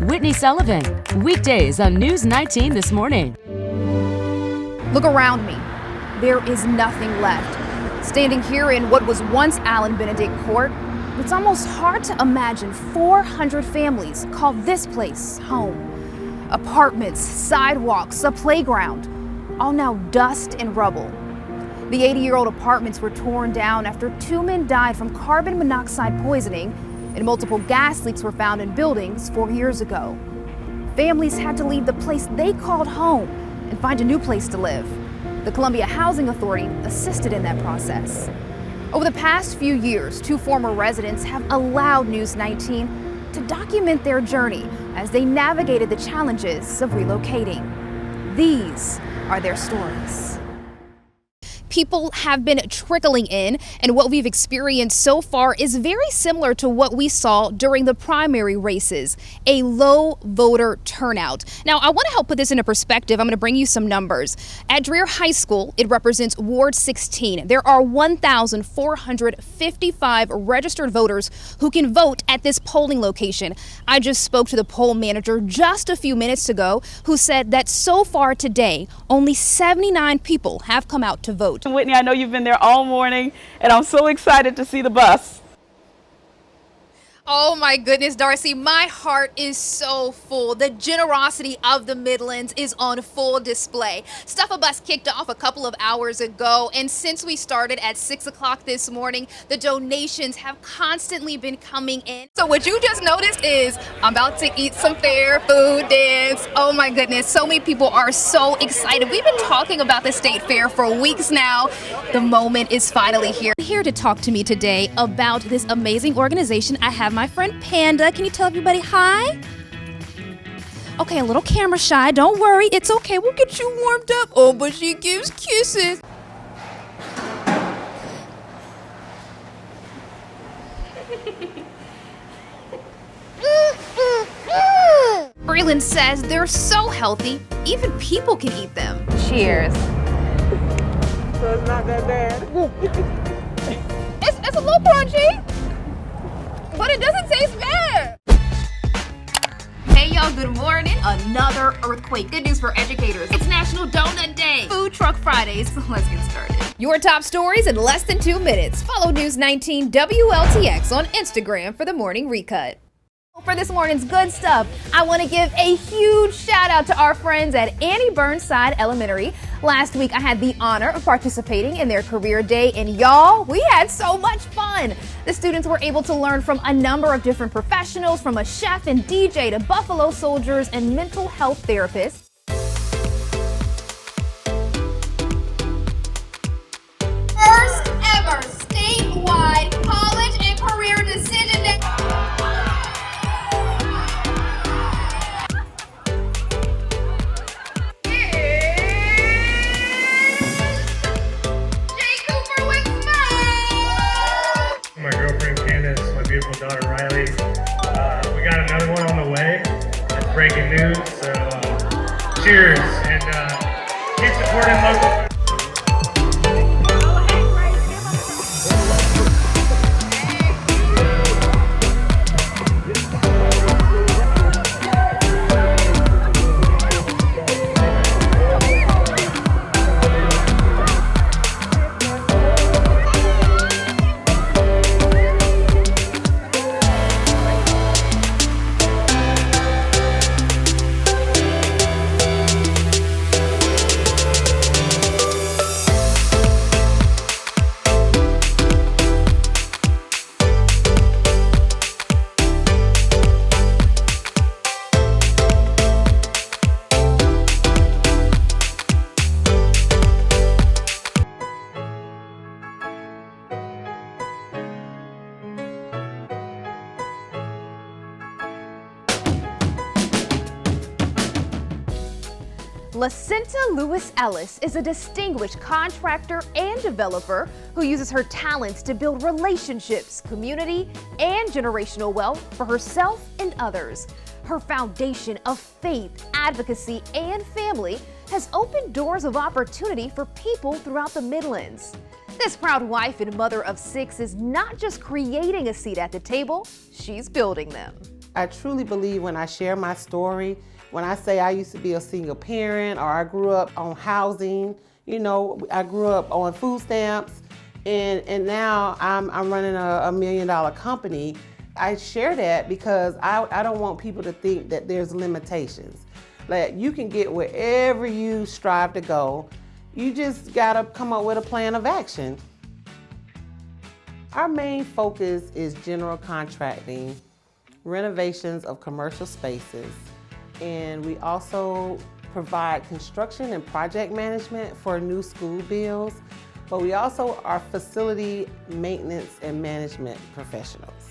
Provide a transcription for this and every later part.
Whitney Sullivan, weekdays on News 19 This Morning. Look around me. There is nothing left. Standing here in what was once Allen Benedict Court, it's almost hard to imagine 400 families call this place home. Apartments, sidewalks, a playground, all now dust and rubble. The 80-year-old apartments were torn down after 2 men died from carbon monoxide poisoning, and multiple gas leaks were found in buildings 4 years ago. Families had to leave the place they called home and find a new place to live. The Columbia Housing Authority assisted in that process. Over the past few years, 2 former residents have allowed News 19 to document their journey as they navigated the challenges of relocating. These are their stories. People have been trickling in, and what we've experienced so far is very similar to what we saw during the primary races, a low voter turnout. Now, I want to help put this into perspective. I'm going to bring you some numbers. At Dreher High School, it represents Ward 16. There are 1,455 registered voters who can vote at this polling location. I just spoke to the poll manager just a few minutes ago, who said that so far today, only 79 people have come out to vote. Whitney, I know you've been there all morning, and I'm so excited to see the bus. Oh my goodness, Darcy, my heart is so full. The generosity of the Midlands is on full display. Stuff a Bus kicked off a couple of hours ago, and since we started at 6 o'clock this morning, the donations have constantly been coming in. So what you just noticed is I'm about to eat some fair food dance. Oh my goodness, so many people are so excited. We've been talking about the state fair for weeks now. The moment is finally here. Here to talk to me today about this amazing organization, I have my friend Panda. Can you tell everybody hi? Okay, a little camera shy. Don't worry. It's okay. We'll get you warmed up. Oh, but she gives kisses. Braylon says they're so healthy, even people can eat them. Cheers. So it's not that bad. It's a little crunchy, but it doesn't taste bad. Hey y'all, good morning. Another earthquake. Good news for educators. It's National Donut Day. Food Truck Fridays. So let's get started. Your top stories in less than 2 minutes. Follow News 19 WLTX on Instagram for the morning recut. For this morning's good stuff, I want to give a huge shout out to our friends at Annie Burnside Elementary. Last week, I had the honor of participating in their career day, and y'all, we had so much fun. The students were able to learn from a number of different professionals, from a chef and DJ to Buffalo Soldiers and mental health therapists. First ever statewide college and career decision day. Daughter Riley. We got another one on the way. It's breaking news, so cheers and keep supporting local. Lacinta Lewis Ellis is a distinguished contractor and developer who uses her talents to build relationships, community, and generational wealth for herself and others. Her foundation of faith, advocacy, and family has opened doors of opportunity for people throughout the Midlands. This proud wife and mother of 6 is not just creating a seat at the table, she's building them. I truly believe when I share my story, when I say I used to be a single parent or I grew up on housing, you know, I grew up on food stamps, and now I'm running a $1 million company. I share that because I don't want people to think that there's limitations. Like, you can get wherever you strive to go. You just gotta come up with a plan of action. Our main focus is general contracting, renovations of commercial spaces, and we also provide construction and project management for new school builds, but we also are facility maintenance and management professionals.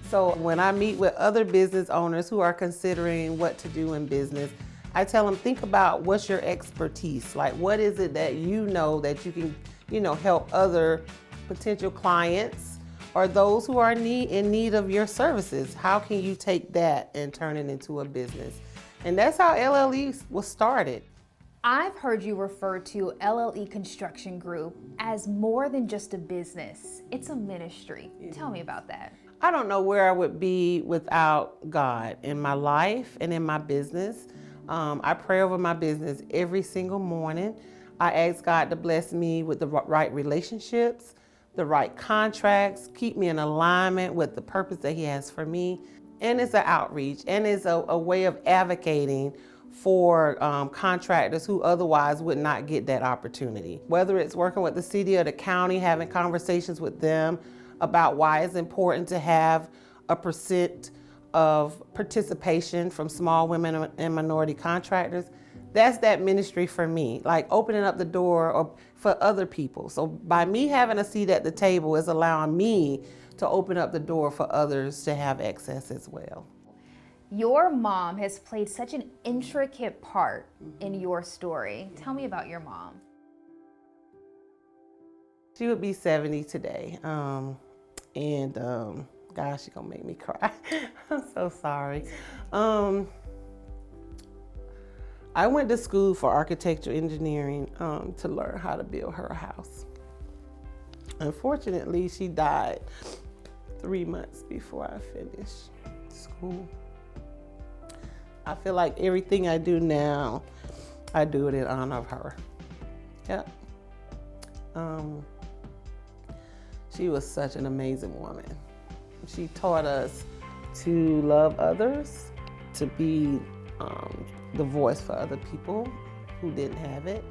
So when I meet with other business owners who are considering what to do in business, I tell them, think about what's your expertise. Like, what is it that you know that you can, help other potential clients or those who are in need of your services? How can you take that and turn it into a business? And that's how LLE was started. I've heard you refer to LLE Construction Group as more than just a business. It's a ministry. Tell me about that. I don't know where I would be without God in my life and in my business. I pray over my business every single morning. I ask God to bless me with the right relationships, the right contracts, keep me in alignment with the purpose that He has for me. And it's an outreach, and it's a way of advocating for contractors who otherwise would not get that opportunity. Whether it's working with the city or the county, having conversations with them about why it's important to have a % of participation from small women and minority contractors. That's that ministry for me, like opening up the door for other people. So by me having a seat at the table is allowing me to open up the door for others to have access as well. Your mom has played such an intricate part in your story. Tell me about your mom. She would be 70 today. Gosh, she's gonna make me cry. I'm so sorry. I went to school for architectural engineering to learn how to build her a house. Unfortunately, she died 3 months before I finished school. I feel like everything I do now, I do it in honor of her. Yep. She was such an amazing woman. She taught us to love others, to be the voice for other people who didn't have it.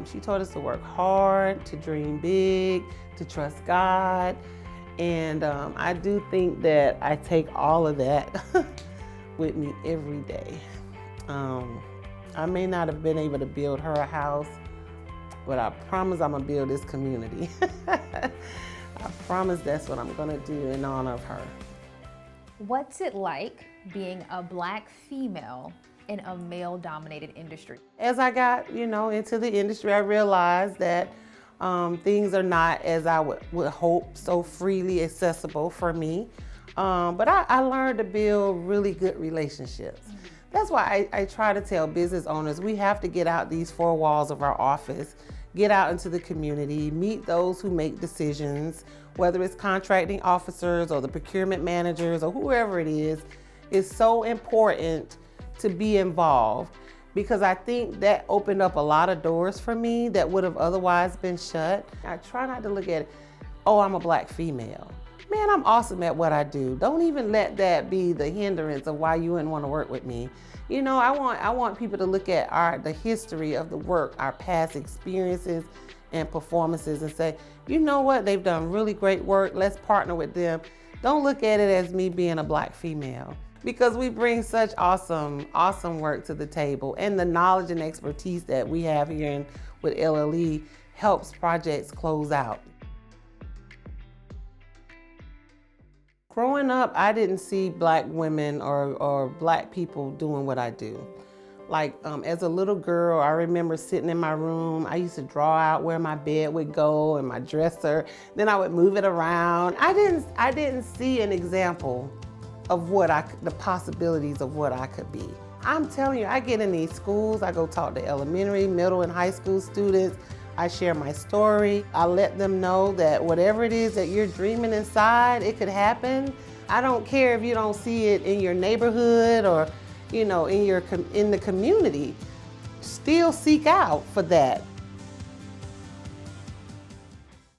She taught us to work hard, to dream big, to trust God. And I do think that I take all of that with me every day. I may not have been able to build her a house, but I promise I'm gonna build this community. I promise that's what I'm gonna do in honor of her. What's it like being a Black female in a male-dominated industry? As I got, into the industry, I realized that things are not as I would hope, so freely accessible for me. But I learned to build really good relationships. That's why I try to tell business owners, we have to get out these 4 walls of our office, get out into the community, meet those who make decisions, whether it's contracting officers or the procurement managers or whoever it is. It's so important to be involved, because I think that opened up a lot of doors for me that would have otherwise been shut. I try not to look at it, oh, I'm a Black female. Man, I'm awesome at what I do. Don't even let that be the hindrance of why you wouldn't want to work with me. I want people to look at the history of the work, our past experiences and performances, and say, you know what, they've done really great work, let's partner with them. Don't look at it as me being a Black female, because we bring such awesome work to the table, and the knowledge and expertise that we have here with LLE helps projects close out. Growing up, I didn't see Black women or Black people doing what I do. Like, as a little girl, I remember sitting in my room. I used to draw out where my bed would go and my dresser. Then I would move it around. I didn't see an example of the possibilities of what I could be. I'm telling you, I get in these schools, I go talk to elementary, middle, and high school students. I share my story. I let them know that whatever it is that you're dreaming inside, it could happen. I don't care if you don't see it in your neighborhood or, you know, in the community. Still seek out for that.